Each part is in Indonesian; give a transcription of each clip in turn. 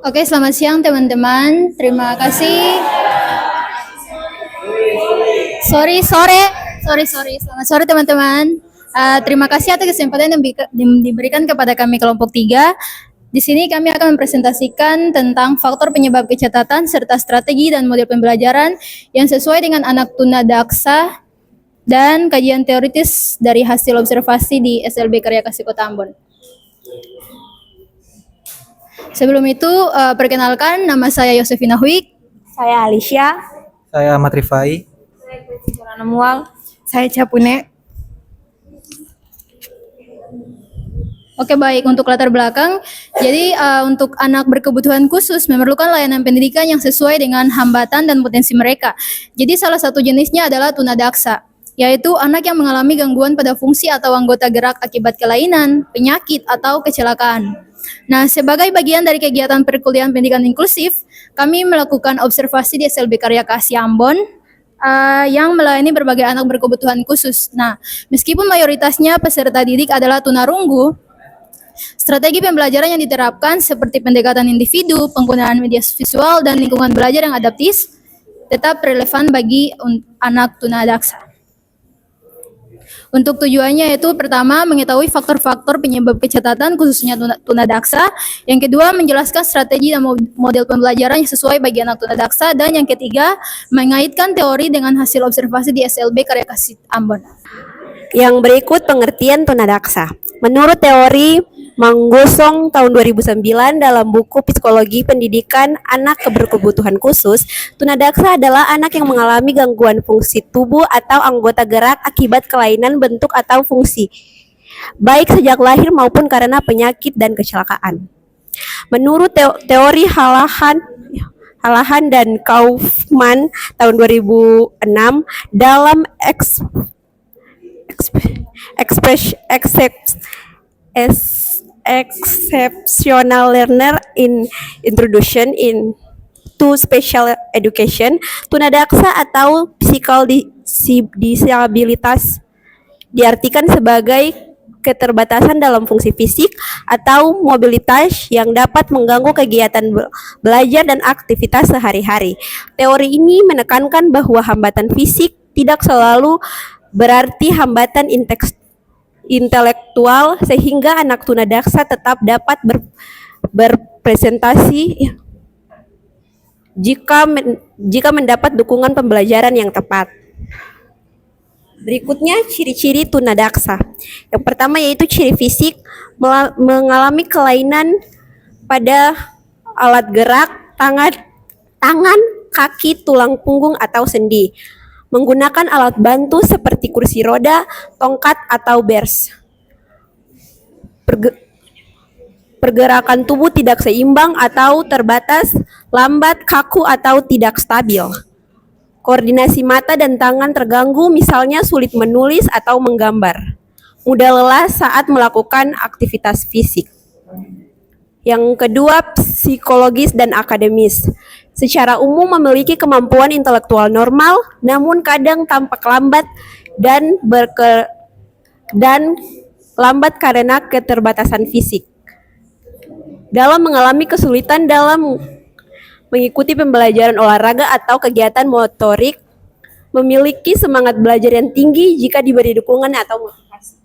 Oke, selamat siang teman-teman. Terima kasih. Sorry. Selamat sore teman-teman. Terima kasih atas kesempatan yang diberikan kepada kami kelompok 3. Di sini kami akan mempresentasikan tentang faktor penyebab kecacatan serta strategi dan model pembelajaran yang sesuai dengan anak tunadaksa dan kajian teoritis dari hasil observasi di SLB Karya Kasih Kota Ambon. Sebelum itu, perkenalkan nama saya Yosefina Huik. Saya Alicia. Saya Ahmad Rifai. Saya Mual. Saya Capune. Oke, baik. Untuk latar belakang, jadi untuk anak berkebutuhan khusus memerlukan layanan pendidikan yang sesuai dengan hambatan dan potensi mereka. Jadi salah satu jenisnya adalah tunadaksa, yaitu anak yang mengalami gangguan pada fungsi atau anggota gerak akibat kelainan, penyakit, atau kecelakaan. Nah, sebagai bagian dari kegiatan perkuliahan pendidikan inklusif, kami melakukan observasi di SLB Karya Kasih Ambon yang melayani berbagai anak berkebutuhan khusus. Nah, meskipun mayoritasnya peserta didik adalah tunarunggu, strategi pembelajaran yang diterapkan seperti pendekatan individu, penggunaan media visual, dan lingkungan belajar yang adaptif tetap relevan bagi anak tunadaksa. Untuk tujuannya yaitu pertama, mengetahui faktor-faktor penyebab kecacatan khususnya tunadaksa. Yang kedua, menjelaskan strategi dan model pembelajaran yang sesuai bagi anak tunadaksa. Dan yang ketiga, mengaitkan teori dengan hasil observasi di SLB Karya Kasih Ambon. Yang berikut pengertian tunadaksa. Menurut teori Manggosong tahun 2009 dalam buku Psikologi Pendidikan Anak Berkebutuhan Khusus, tunadaksa adalah anak yang mengalami gangguan fungsi tubuh atau anggota gerak akibat kelainan bentuk atau fungsi, baik sejak lahir maupun karena penyakit dan kecelakaan. Menurut teori Halahan dan Kaufman tahun 2006 dalam Exceptional Learner in Introduction to Special Education, tunadaksa atau physical disabilitas diartikan sebagai keterbatasan dalam fungsi fisik atau mobilitas yang dapat mengganggu kegiatan belajar dan aktivitas sehari-hari. Teori ini menekankan bahwa hambatan fisik tidak selalu berarti hambatan intelektual, sehingga anak tunadaksa tetap dapat berpresentasi jika mendapat dukungan pembelajaran yang tepat. Berikutnya ciri-ciri tunadaksa. Yang pertama yaitu ciri fisik, mengalami kelainan pada alat gerak, tangan, kaki, tulang punggung atau sendi. Menggunakan alat bantu seperti kursi roda, tongkat, atau bers. Pergerakan tubuh tidak seimbang atau terbatas, lambat, kaku, atau tidak stabil. Koordinasi mata dan tangan terganggu, misalnya sulit menulis atau menggambar. Mudah lelah saat melakukan aktivitas fisik. Yang kedua, psikologis dan akademis. Secara umum memiliki kemampuan intelektual normal, namun kadang tampak lambat dan lambat karena keterbatasan fisik. Dalam mengalami kesulitan dalam mengikuti pembelajaran olahraga atau kegiatan motorik, memiliki semangat belajar yang tinggi jika diberi dukungan atau motivasi.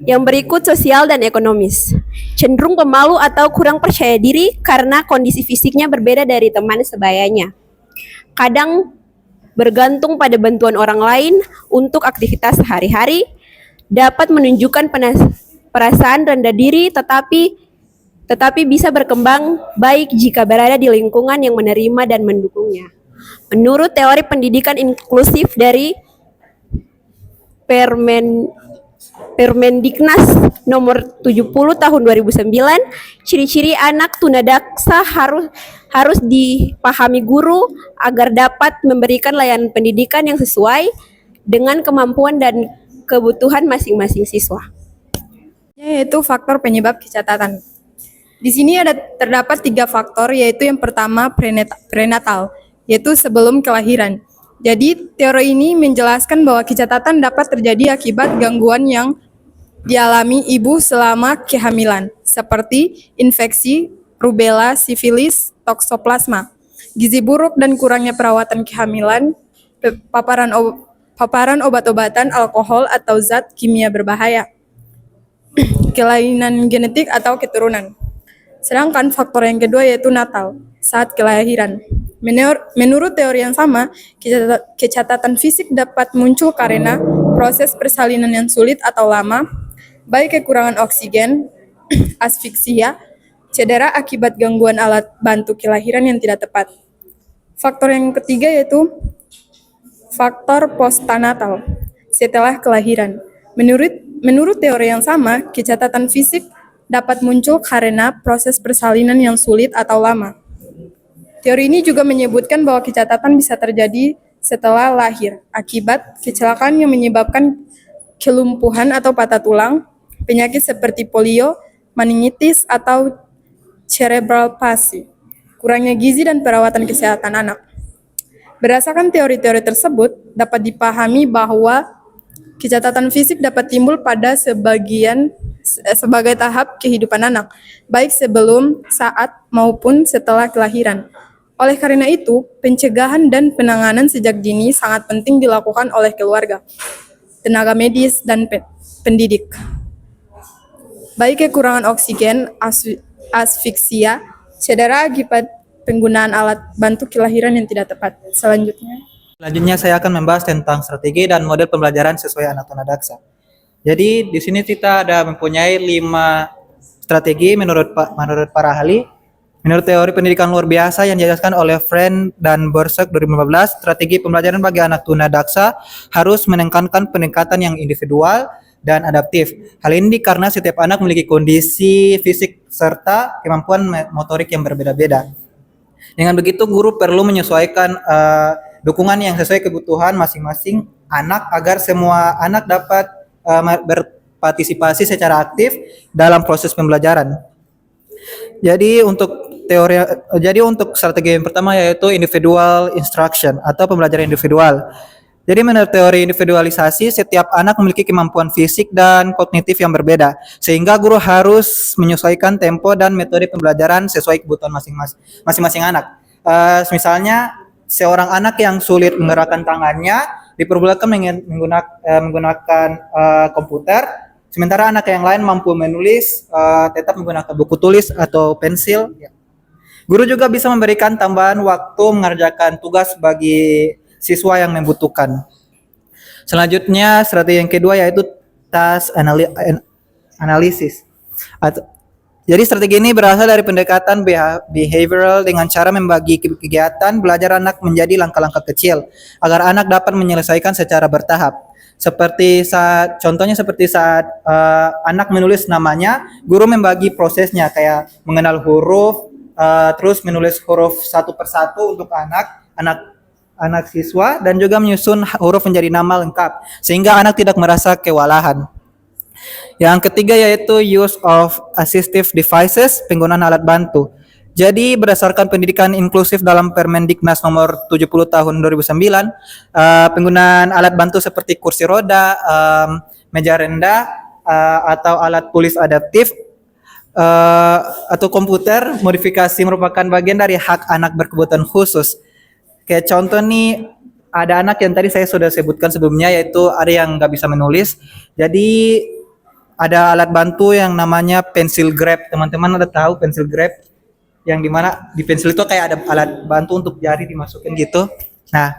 Yang berikut sosial dan ekonomis. Cenderung pemalu atau kurang percaya diri karena kondisi fisiknya berbeda dari teman sebayanya. Kadang bergantung pada bantuan orang lain untuk aktivitas sehari-hari, dapat menunjukkan perasaan rendah diri tetapi bisa berkembang baik jika berada di lingkungan yang menerima dan mendukungnya. Menurut teori pendidikan inklusif dari Permendiknas nomor 70 tahun 2009, ciri-ciri anak tunadaksa harus dipahami guru agar dapat memberikan layanan pendidikan yang sesuai dengan kemampuan dan kebutuhan masing-masing siswa. Yaitu faktor penyebab kecacatan. Di sini terdapat 3 faktor, yaitu yang pertama prenatal, yaitu sebelum kelahiran. Jadi, teori ini menjelaskan bahwa kecacatan dapat terjadi akibat gangguan yang dialami ibu selama kehamilan, seperti infeksi, rubella, sifilis, toksoplasma, gizi buruk dan kurangnya perawatan kehamilan, paparan obat-obatan, alkohol atau zat kimia berbahaya, kelainan genetik atau keturunan. Sedangkan faktor yang kedua yaitu natal, saat kelahiran. Menurut teori yang sama, kecacatan fisik dapat muncul karena proses persalinan yang sulit atau lama, baik kekurangan oksigen, asfiksia, cedera akibat gangguan alat bantu kelahiran yang tidak tepat. Faktor yang ketiga yaitu faktor postnatal, setelah kelahiran. Menurut teori yang sama, kecacatan fisik dapat muncul karena proses persalinan yang sulit atau lama. Teori ini juga menyebutkan bahwa kecacatan bisa terjadi setelah lahir akibat kecelakaan yang menyebabkan kelumpuhan atau patah tulang, penyakit seperti polio, meningitis, atau cerebral palsy, kurangnya gizi dan perawatan kesehatan anak. Berdasarkan teori-teori tersebut, dapat dipahami bahwa kecacatan fisik dapat timbul pada sebagai tahap kehidupan anak, baik sebelum, saat, maupun setelah kelahiran. Oleh karena itu, pencegahan dan penanganan sejak dini sangat penting dilakukan oleh keluarga, tenaga medis, dan pendidik. Baik kekurangan oksigen, asfiksia, cedera akibat penggunaan alat bantu kelahiran yang tidak tepat. Selanjutnya saya akan membahas tentang strategi dan model pembelajaran sesuai anak tunadaksa. Jadi di sini kita ada mempunyai 5 strategi menurut para ahli. Menurut teori pendidikan luar biasa yang dijelaskan oleh Friend dan Borsuk 2015, strategi pembelajaran bagi anak tunadaksa harus menekankan pendekatan yang individual dan adaptif. Hal ini karena setiap anak memiliki kondisi fisik serta kemampuan motorik yang berbeda-beda. Dengan begitu, guru perlu menyesuaikan dukungan yang sesuai kebutuhan masing-masing anak agar semua anak dapat berpartisipasi secara aktif dalam proses pembelajaran. Jadi untuk strategi yang pertama yaitu individual instruction atau pembelajaran individual. Jadi menurut teori individualisasi, setiap anak memiliki kemampuan fisik dan kognitif yang berbeda, sehingga guru harus menyesuaikan tempo dan metode pembelajaran sesuai kebutuhan masing-masing anak. Misalnya, seorang anak yang sulit menggerakkan tangannya diperbolehkan menggunakan komputer, sementara anak yang lain mampu menulis tetap menggunakan buku tulis atau pensil. Guru juga bisa memberikan tambahan waktu mengerjakan tugas bagi siswa yang membutuhkan. Selanjutnya, strategi yang kedua yaitu task analysis. Jadi strategi ini berasal dari pendekatan behavioral dengan cara membagi kegiatan belajar anak menjadi langkah-langkah kecil agar anak dapat menyelesaikan secara bertahap. Contohnya seperti saat anak menulis namanya, guru membagi prosesnya kayak mengenal huruf, terus menulis huruf satu persatu untuk anak siswa dan juga menyusun huruf menjadi nama lengkap sehingga anak tidak merasa kewalahan. Yang ketiga yaitu use of assistive devices, penggunaan alat bantu. Jadi berdasarkan pendidikan inklusif dalam Permendiknas nomor 70 tahun 2009, penggunaan alat bantu seperti kursi roda, meja rendah, atau alat tulis adaptif atau komputer modifikasi merupakan bagian dari hak anak berkebutuhan khusus. Kayak contoh nih, ada anak yang tadi saya sudah sebutkan sebelumnya, yaitu ada yang nggak bisa menulis. Jadi ada alat bantu yang namanya pensil grab. Teman-teman ada tahu pensil grab? Yang dimana di pensil itu kayak ada alat bantu untuk jari dimasukin gitu. Nah,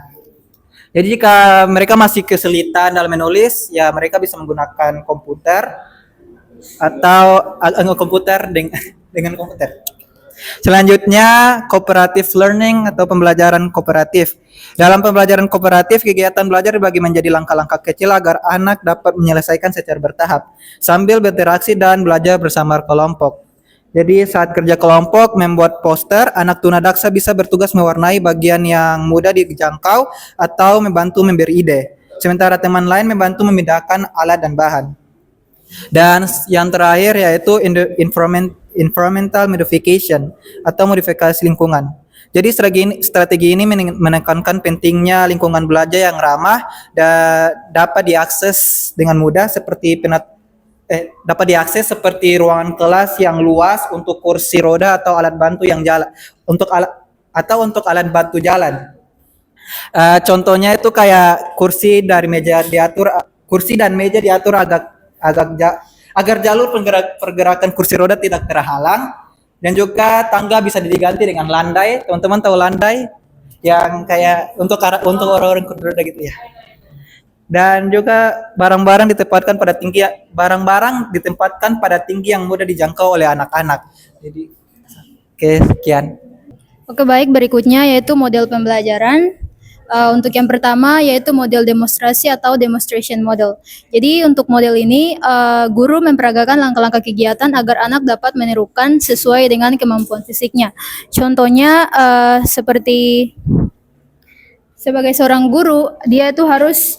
jadi jika mereka masih kesulitan dalam menulis, ya mereka bisa menggunakan komputer atau komputer dengan komputer. Selanjutnya, cooperative learning atau pembelajaran kooperatif. Dalam pembelajaran kooperatif, kegiatan belajar dibagi menjadi langkah-langkah kecil agar anak dapat menyelesaikan secara bertahap sambil berinteraksi dan belajar bersama kelompok. Jadi saat kerja kelompok membuat poster, anak tunadaksa bisa bertugas mewarnai bagian yang mudah dijangkau atau membantu memberi ide. Sementara teman lain membantu memindahkan alat dan bahan. Dan yang terakhir yaitu environmental modification atau modifikasi lingkungan. Jadi strategi ini menekankan pentingnya lingkungan belajar yang ramah dan dapat diakses dengan mudah seperti dapat diakses seperti ruangan kelas yang luas untuk kursi roda atau alat bantu yang jalan untuk alat bantu jalan. Contohnya itu kayak kursi dan meja diatur agar jalur pergerakan kursi roda tidak terhalang, dan juga tangga bisa diganti dengan landai. Teman-teman tahu landai yang kayak untuk orang-orang kursi roda gitu ya. Dan juga barang-barang ditempatkan pada tinggi yang mudah dijangkau oleh anak-anak. Jadi, oke, sekian. Oke, baik, berikutnya yaitu model pembelajaran. Untuk yang pertama yaitu model demonstrasi atau demonstration model. Jadi untuk model ini guru memperagakan langkah-langkah kegiatan agar anak dapat menirukan sesuai dengan kemampuan fisiknya. Contohnya seperti sebagai seorang guru, dia itu harus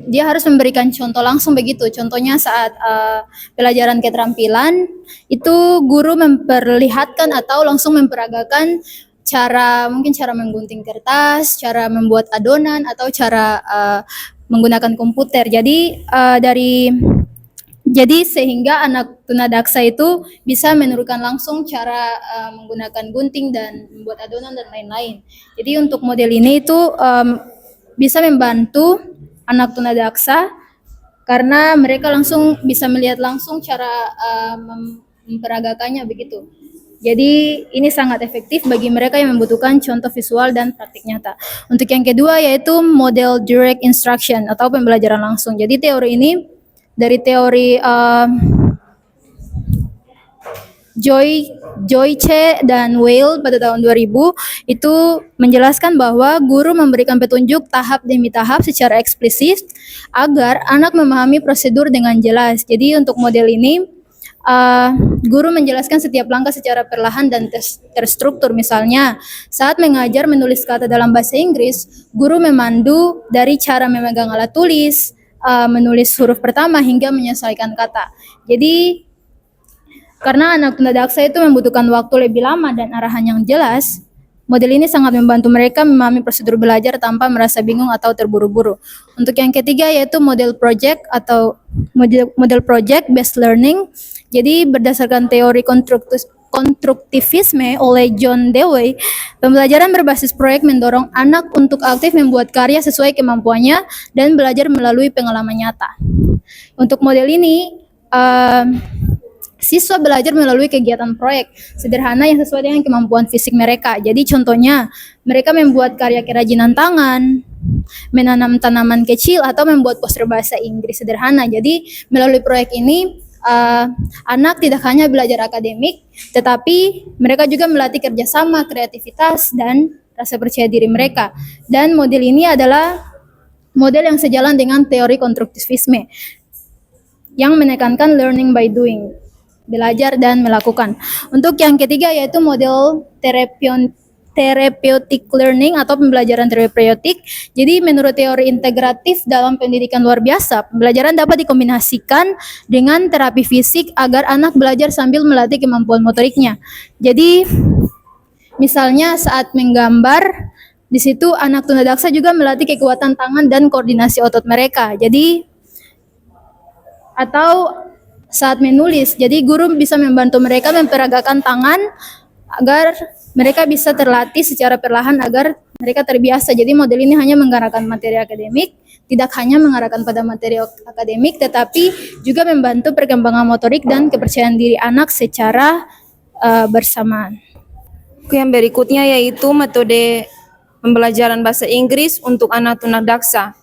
dia harus memberikan contoh langsung begitu. Contohnya saat pelajaran keterampilan, itu guru memperlihatkan atau langsung memperagakan mungkin cara menggunting kertas, cara membuat adonan, atau cara menggunakan komputer. Jadi sehingga anak tunadaksa itu bisa menirukan langsung cara menggunakan gunting dan membuat adonan dan lain-lain. Jadi untuk model ini itu bisa membantu anak tunadaksa karena mereka langsung bisa melihat langsung cara memperagakannya begitu. Jadi ini sangat efektif bagi mereka yang membutuhkan contoh visual dan praktik nyata. Untuk yang kedua yaitu model direct instruction atau pembelajaran langsung. Jadi teori ini dari teori Joyce dan Weil pada tahun 2000 itu menjelaskan bahwa guru memberikan petunjuk tahap demi tahap secara eksplisit agar anak memahami prosedur dengan jelas. Jadi untuk model ini guru menjelaskan setiap langkah secara perlahan dan terstruktur. Misalnya saat mengajar menulis kata dalam bahasa Inggris, guru memandu dari cara memegang alat tulis, menulis huruf pertama hingga menyelesaikan kata. Jadi karena anak tunadaksa itu membutuhkan waktu lebih lama dan arahan yang jelas, model ini sangat membantu mereka memahami prosedur belajar tanpa merasa bingung atau terburu-buru. Untuk yang ketiga yaitu model project atau model project based learning. Jadi berdasarkan teori konstruktivisme oleh John Dewey, pembelajaran berbasis proyek mendorong anak untuk aktif membuat karya sesuai kemampuannya dan belajar melalui pengalaman nyata. Untuk model ini, siswa belajar melalui kegiatan proyek sederhana yang sesuai dengan kemampuan fisik mereka. Jadi contohnya, mereka membuat karya kerajinan tangan, menanam tanaman kecil, atau membuat poster bahasa Inggris sederhana. Jadi melalui proyek ini, anak tidak hanya belajar akademik, tetapi mereka juga melatih kerjasama, kreativitas, dan rasa percaya diri mereka. Dan model ini adalah model yang sejalan dengan teori konstruktivisme yang menekankan learning by doing, belajar dan melakukan. Untuk yang ketiga yaitu model therapeutic learning atau pembelajaran terapeutik. Jadi menurut teori integratif dalam pendidikan luar biasa, pembelajaran dapat dikombinasikan dengan terapi fisik agar anak belajar sambil melatih kemampuan motoriknya. Jadi misalnya saat menggambar, di situ anak tunadaksa juga melatih kekuatan tangan dan koordinasi otot mereka. Jadi atau saat menulis, jadi guru bisa membantu mereka memperagakan tangan agar mereka bisa terlatih secara perlahan agar mereka terbiasa. Jadi model ini hanya menggunakan materi akademik, tidak hanya mengarahkan pada materi akademik, tetapi juga membantu perkembangan motorik dan kepercayaan diri anak secara bersamaan. Oke, yang berikutnya yaitu metode pembelajaran bahasa Inggris untuk anak tunadaksa.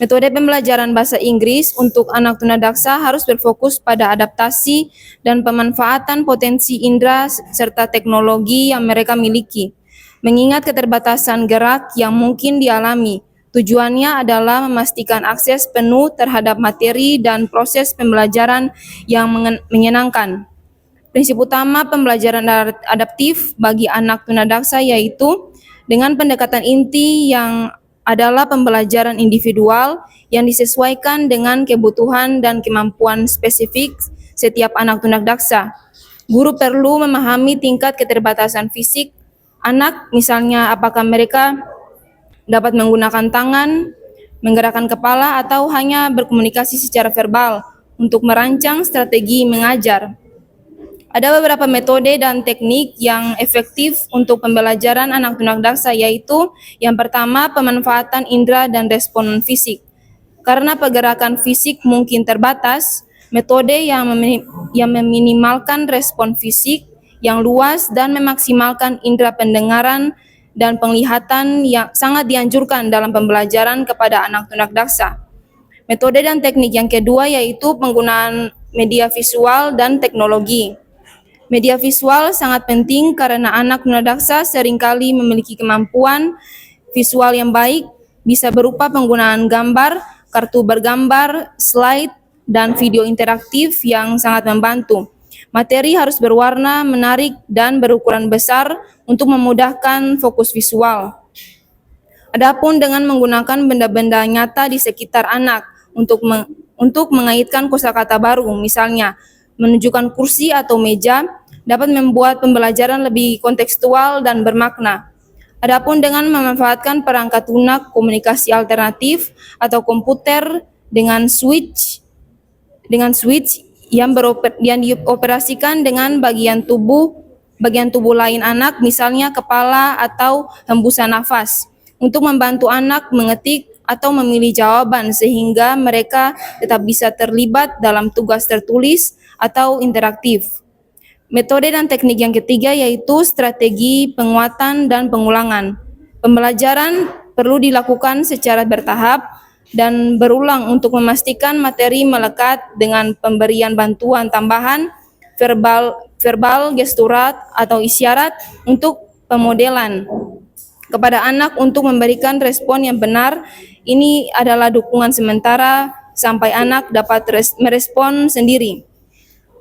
Metode pembelajaran bahasa Inggris untuk anak tunadaksa harus berfokus pada adaptasi dan pemanfaatan potensi indera serta teknologi yang mereka miliki. Mengingat keterbatasan gerak yang mungkin dialami, tujuannya adalah memastikan akses penuh terhadap materi dan proses pembelajaran yang menyenangkan. Prinsip utama pembelajaran adaptif bagi anak tunadaksa yaitu dengan pendekatan inti yang adalah pembelajaran individual yang disesuaikan dengan kebutuhan dan kemampuan spesifik setiap anak tunadaksa. Guru perlu memahami tingkat keterbatasan fisik anak, misalnya apakah mereka dapat menggunakan tangan, menggerakkan kepala atau hanya berkomunikasi secara verbal untuk merancang strategi mengajar. Ada beberapa metode dan teknik yang efektif untuk pembelajaran anak tunadaksa, yaitu yang pertama, pemanfaatan indera dan respon fisik. Karena pergerakan fisik mungkin terbatas, metode yang meminimalkan respon fisik yang luas dan memaksimalkan indera pendengaran dan penglihatan yang sangat dianjurkan dalam pembelajaran kepada anak tunadaksa. Metode dan teknik yang kedua yaitu penggunaan media visual dan teknologi. Media visual sangat penting karena anak tunadaksa seringkali memiliki kemampuan visual yang baik, bisa berupa penggunaan gambar, kartu bergambar, slide, dan video interaktif yang sangat membantu. Materi harus berwarna, menarik, dan berukuran besar untuk memudahkan fokus visual. Adapun dengan menggunakan benda-benda nyata di sekitar anak untuk mengaitkan kosakata baru, misalnya menunjukkan kursi atau meja, dapat membuat pembelajaran lebih kontekstual dan bermakna. Adapun dengan memanfaatkan perangkat lunak komunikasi alternatif atau komputer dengan switch yang dioperasikan dengan bagian tubuh lain anak, misalnya kepala atau hembusan nafas, untuk membantu anak mengetik atau memilih jawaban sehingga mereka tetap bisa terlibat dalam tugas tertulis atau interaktif. Metode dan teknik yang ketiga yaitu strategi penguatan dan pengulangan. Pembelajaran perlu dilakukan secara bertahap dan berulang untuk memastikan materi melekat dengan pemberian bantuan tambahan, verbal, gestural, atau isyarat untuk pemodelan kepada anak untuk memberikan respon yang benar. Ini adalah dukungan sementara sampai anak dapat merespon sendiri.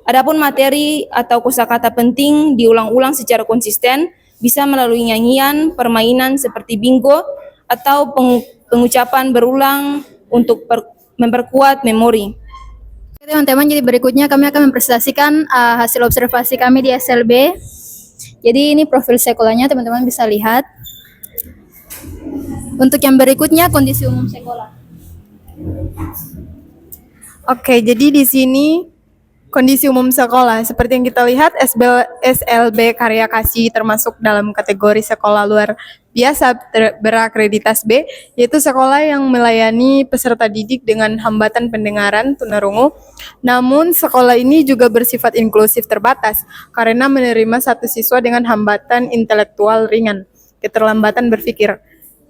Adapun materi atau kosakata penting diulang-ulang secara konsisten, bisa melalui nyanyian, permainan seperti bingo, atau pengucapan berulang untuk memperkuat memori. Oke, teman-teman, jadi berikutnya kami akan mempresentasikan hasil observasi kami di SLB. Jadi ini profil sekolahnya, teman-teman bisa lihat. Untuk yang berikutnya kondisi umum sekolah. Oke, jadi di sini kondisi umum sekolah seperti yang kita lihat, SLB Karya Kasih termasuk dalam kategori sekolah luar biasa berakreditasi B, yaitu sekolah yang melayani peserta didik dengan hambatan pendengaran tunarungu. Namun sekolah ini juga bersifat inklusif terbatas karena menerima satu siswa dengan hambatan intelektual ringan, keterlambatan berpikir,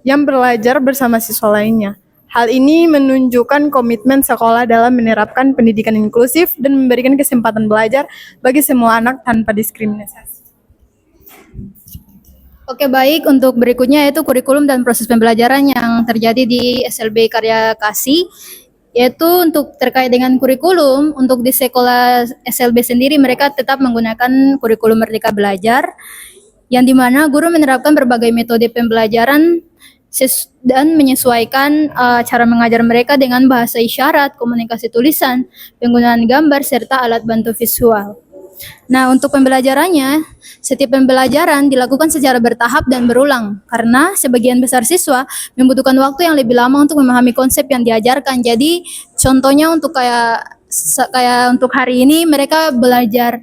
yang belajar bersama siswa lainnya. Hal ini menunjukkan komitmen sekolah dalam menerapkan pendidikan inklusif dan memberikan kesempatan belajar bagi semua anak tanpa diskriminasi. Oke, baik, untuk berikutnya yaitu kurikulum dan proses pembelajaran yang terjadi di SLB Karya Kasih. Yaitu untuk terkait dengan kurikulum, untuk di sekolah SLB sendiri mereka tetap menggunakan kurikulum Merdeka Belajar, yang dimana guru menerapkan berbagai metode pembelajaran dan menyesuaikan cara mengajar mereka dengan bahasa isyarat, komunikasi tulisan, penggunaan gambar, serta alat bantu visual. Nah, untuk pembelajarannya, setiap pembelajaran dilakukan secara bertahap dan berulang, karena sebagian besar siswa membutuhkan waktu yang lebih lama untuk memahami konsep yang diajarkan. Jadi, contohnya untuk kayak untuk hari ini mereka belajar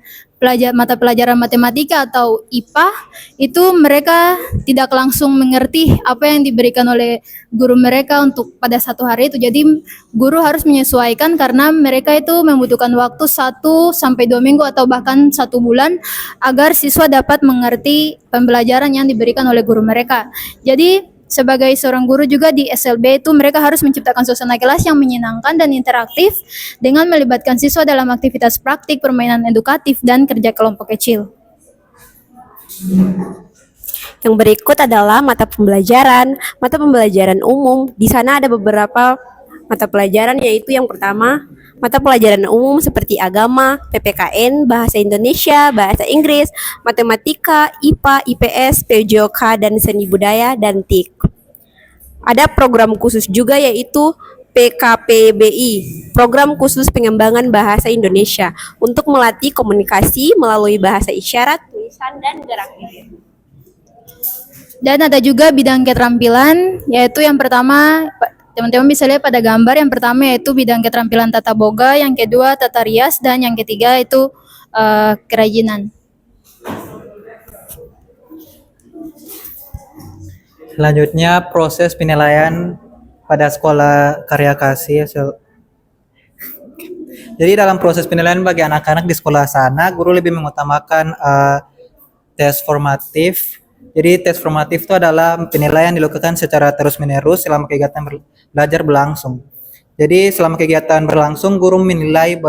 mata pelajaran matematika atau IPA, itu mereka tidak langsung mengerti apa yang diberikan oleh guru mereka untuk pada satu hari itu. Jadi guru harus menyesuaikan karena mereka itu membutuhkan waktu 1 sampai 2 minggu atau bahkan 1 bulan agar siswa dapat mengerti pembelajaran yang diberikan oleh guru mereka. Jadi sebagai seorang guru juga di SLB itu mereka harus menciptakan suasana kelas yang menyenangkan dan interaktif dengan melibatkan siswa dalam aktivitas praktik, permainan edukatif, dan kerja kelompok kecil. Yang berikut adalah mata pembelajaran umum. Di sana ada beberapa mata pelajaran, yaitu yang pertama, mata pelajaran umum seperti agama, PPKN, bahasa Indonesia, bahasa Inggris, matematika, IPA, IPS, PJOK, dan seni budaya, dan TIK. Ada program khusus juga yaitu PKPBI, Program Khusus Pengembangan Bahasa Indonesia, untuk melatih komunikasi melalui bahasa isyarat, tulisan, dan gerak bibir. Dan ada juga bidang keterampilan, yaitu yang pertama Teman-teman bisa lihat pada gambar yang pertama yaitu bidang keterampilan tata boga, yang kedua tata rias, dan yang ketiga itu kerajinan. Selanjutnya proses penilaian pada sekolah karya kasih. Jadi dalam proses penilaian bagi anak-anak di sekolah sana, guru lebih mengutamakan tes formatif. Jadi tes formatif itu adalah penilaian dilakukan secara terus-menerus selama kegiatan belajar berlangsung. Jadi selama kegiatan berlangsung, guru menilai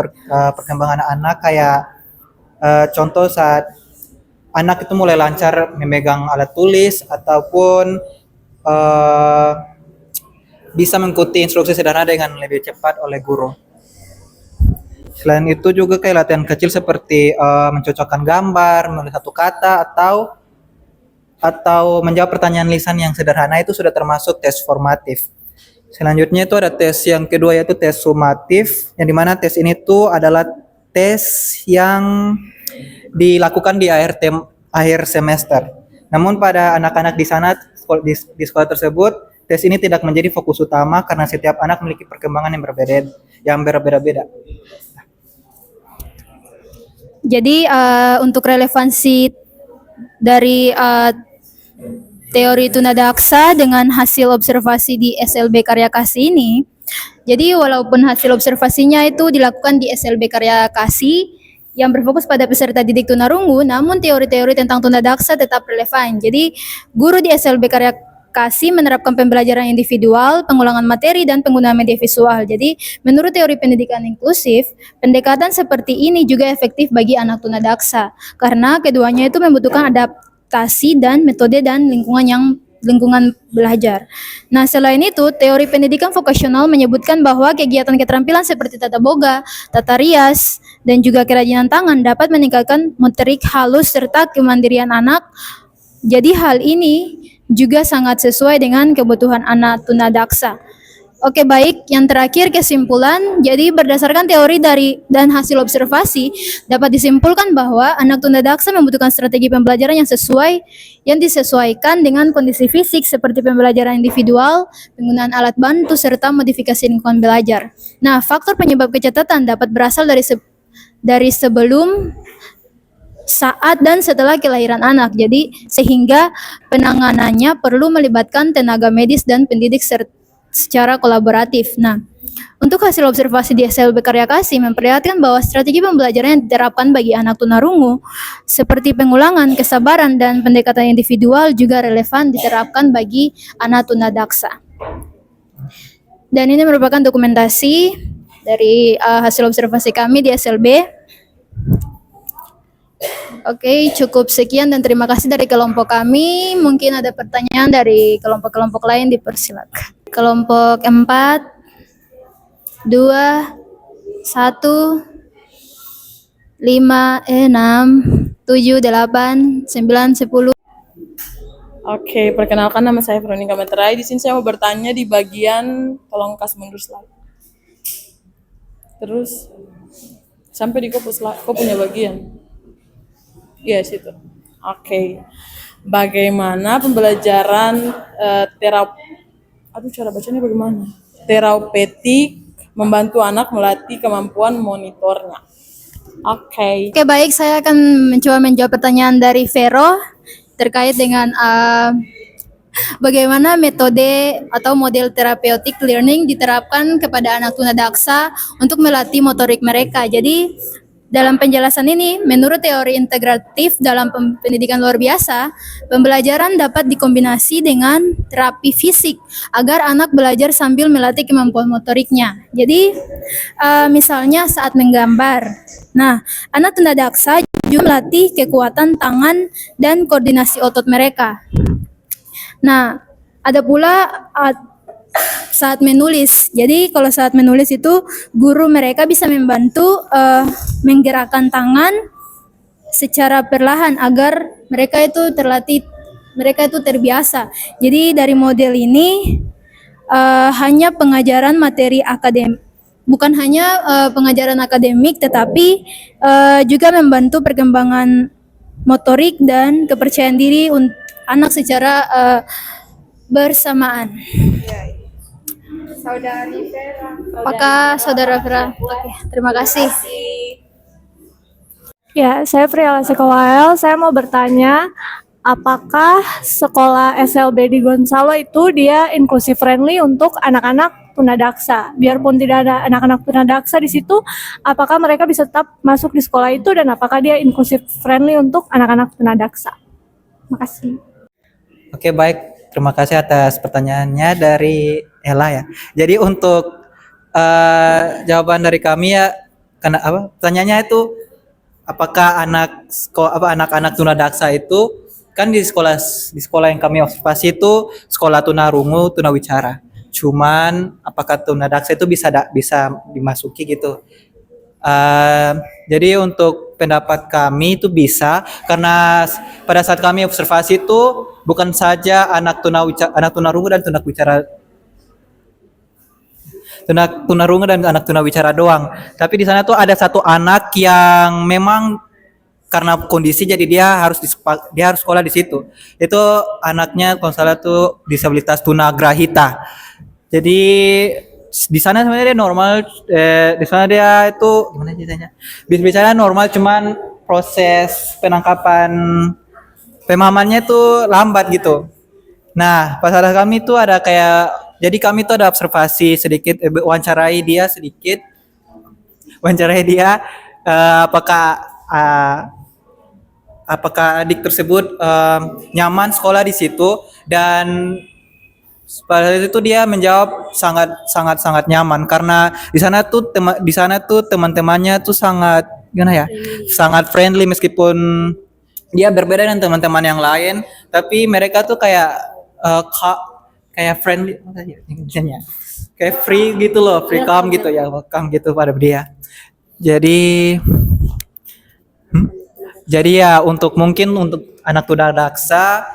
perkembangan anak kayak contoh saat anak itu mulai lancar memegang alat tulis ataupun bisa mengikuti instruksi sederhana dengan lebih cepat oleh guru. Selain itu juga kayak latihan kecil seperti mencocokkan gambar, menulis satu kata atau menjawab pertanyaan lisan yang sederhana itu sudah termasuk tes formatif. Selanjutnya itu ada tes yang kedua yaitu tes sumatif, yang dimana tes ini tuh adalah tes yang dilakukan di akhir semester. Namun pada anak-anak di sana di sekolah tersebut, tes ini tidak menjadi fokus utama karena setiap anak memiliki perkembangan yang berbeda-beda. Jadi untuk relevansi dari teori tunadaksa dengan hasil observasi di SLB Karya Kasih ini, jadi walaupun hasil observasinya itu dilakukan di SLB Karya Kasih yang berfokus pada peserta didik tunarungu, namun teori-teori tentang tunadaksa tetap relevan. Jadi guru di SLB Karya Kasih menerapkan pembelajaran individual, pengulangan materi, dan penggunaan media visual. Jadi menurut teori pendidikan inklusif, pendekatan seperti ini juga efektif bagi anak tunadaksa karena keduanya itu membutuhkan adaptasi dan metode dan lingkungan belajar. Nah, selain itu, teori pendidikan vokasional menyebutkan bahwa kegiatan keterampilan seperti tata boga, tata rias, dan juga kerajinan tangan dapat meningkatkan motorik halus serta kemandirian anak. Jadi hal ini juga sangat sesuai dengan kebutuhan anak tunadaksa. Oke, baik. Yang terakhir kesimpulan. Jadi berdasarkan teori dan hasil observasi dapat disimpulkan bahwa anak tunadaksa membutuhkan strategi pembelajaran yang disesuaikan dengan kondisi fisik seperti pembelajaran individual, penggunaan alat bantu serta modifikasi lingkungan belajar. Nah, faktor penyebab kecacatan dapat berasal dari sebelum, saat, dan setelah kelahiran anak. Jadi sehingga penanganannya perlu melibatkan tenaga medis dan pendidik secara kolaboratif. Nah, untuk hasil observasi di SLB Karya Kasih memperlihatkan bahwa strategi pembelajaran yang diterapkan bagi anak tunarungu seperti pengulangan, kesabaran, dan pendekatan individual juga relevan diterapkan bagi anak tunadaksa. Dan ini merupakan dokumentasi dari hasil observasi kami di SLB. Oke, cukup sekian dan terima kasih dari kelompok kami. Mungkin ada pertanyaan dari kelompok-kelompok lain, dipersilakan. Kelompok 4, 2, 1, 5, 6, 7, 8, 9, 10. Oke, perkenalkan nama saya Veronica Materai. Di sini saya mau bertanya di bagian, tolong kasih mundur slide. Terus sampai di kau punya bagian. Iya, situ. Oke. Bagaimana pembelajaran cara bacanya bagaimana? Terapeutik membantu anak melatih kemampuan monitornya. Oke. Oke, baik, saya akan mencoba menjawab pertanyaan dari Vero terkait dengan bagaimana metode atau model therapeutic learning diterapkan kepada anak tunadaksa untuk melatih motorik mereka. Jadi dalam penjelasan ini, menurut teori integratif dalam pendidikan luar biasa, pembelajaran dapat dikombinasi dengan terapi fisik agar anak belajar sambil melatih kemampuan motoriknya. Jadi, misalnya saat menggambar. Nah, anak tunadaksa juga melatih kekuatan tangan dan koordinasi otot mereka. Nah, ada pula saat menulis. Jadi kalau saat menulis itu guru mereka bisa membantu menggerakkan tangan secara perlahan agar mereka itu terbiasa. Jadi dari model ini hanya pengajaran materi akademik, bukan hanya pengajaran akademik, tetapi juga membantu perkembangan motorik dan kepercayaan diri anak secara bersamaan. Apakah saudara Vera? Oke, terima kasih. Ya, saya Priala Sekowael. Saya mau bertanya, apakah sekolah SLB di Gonzalo itu dia inclusive friendly untuk anak-anak tunadaksa? Biarpun tidak ada anak-anak tunadaksa di situ, apakah mereka bisa tetap masuk di sekolah itu dan apakah dia inclusive friendly untuk anak-anak tunadaksa? Makasih. Oke, baik. Terima kasih atas pertanyaannya dari Ella ya. Jadi untuk jawaban dari kami ya, karena apa? Pertanyaannya itu apakah anak-anak tunadaksa itu kan di sekolah yang kami observasi itu sekolah tunarungu tunawicara. Cuman apakah tunadaksa itu bisa dimasuki gitu? Jadi untuk pendapat kami itu bisa karena pada saat kami observasi itu bukan saja anak tunarungu dan tunarungu dan anak tunawicara doang, tapi di sana tuh ada satu anak yang memang karena kondisi jadi dia harus sekolah di situ. Itu anaknya kalau salah tuh disabilitas tunagrahita. Jadi di sana sebenarnya dia normal, di sana dia itu gimana ceritanya? Bicara normal, cuman proses penangkapan pemahamannya tuh lambat gitu. Nah, pas ada kami tuh ada kayak, jadi kami tuh ada observasi sedikit, wawancarai dia apakah adik tersebut nyaman sekolah di situ, dan pada saat itu dia menjawab sangat nyaman karena di sana tuh teman-temannya tuh sangat gimana ya? Sangat friendly meskipun dia berbeda dengan teman-teman yang lain, tapi mereka tuh kayak kayak friendly misalnya. Kayak free gitu loh, free calm gitu ya, welcome gitu pada dia. Jadi ya mungkin untuk anak tunadaksa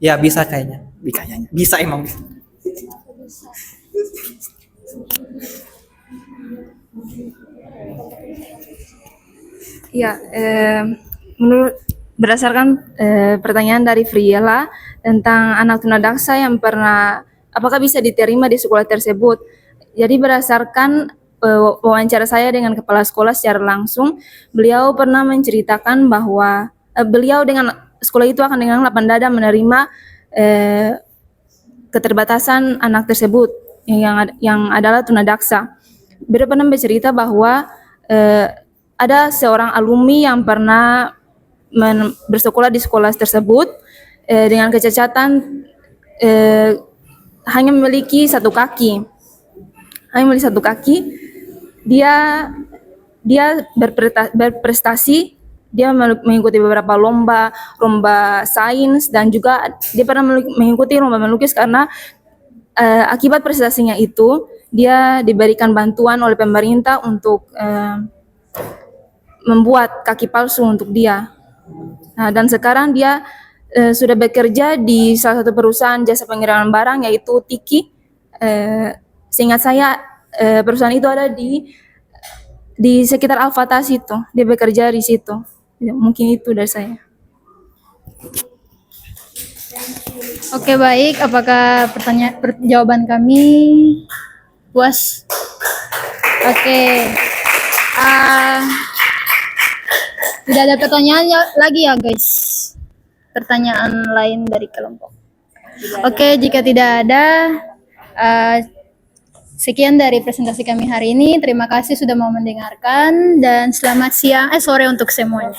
ya bisa kayaknya. Bisa emang. Ya, berdasarkan pertanyaan dari Friela tentang anak tunadaksa yang apakah bisa diterima di sekolah tersebut. Jadi berdasarkan wawancara saya dengan kepala sekolah secara langsung, beliau pernah menceritakan bahwa beliau dengan sekolah itu akan dengan lapang dada menerima keterbatasan anak tersebut yang adalah tunadaksa. Beliau pernah bercerita bahwa ada seorang alumni yang pernah bersekolah di sekolah tersebut dengan kecacatan hanya memiliki satu kaki. Dia berprestasi. Dia mengikuti beberapa lomba sains, dan juga dia pernah mengikuti lomba melukis karena akibat prestasinya itu dia diberikan bantuan oleh pemerintah untuk membuat kaki palsu untuk dia. Nah, dan sekarang dia sudah bekerja di salah satu perusahaan jasa pengiriman barang yaitu Tiki. Seingat saya perusahaan itu ada di sekitar Al-Fatah situ. Dia bekerja di situ. Mungkin itu dari saya. Oke, baik. Apakah jawaban kami puas? Oke. Tidak ada pertanyaan lagi ya, guys. Pertanyaan lain dari kelompok. Oke, jika tidak ada, sekian dari presentasi kami hari ini. Terima kasih sudah mau mendengarkan dan selamat sore untuk semuanya.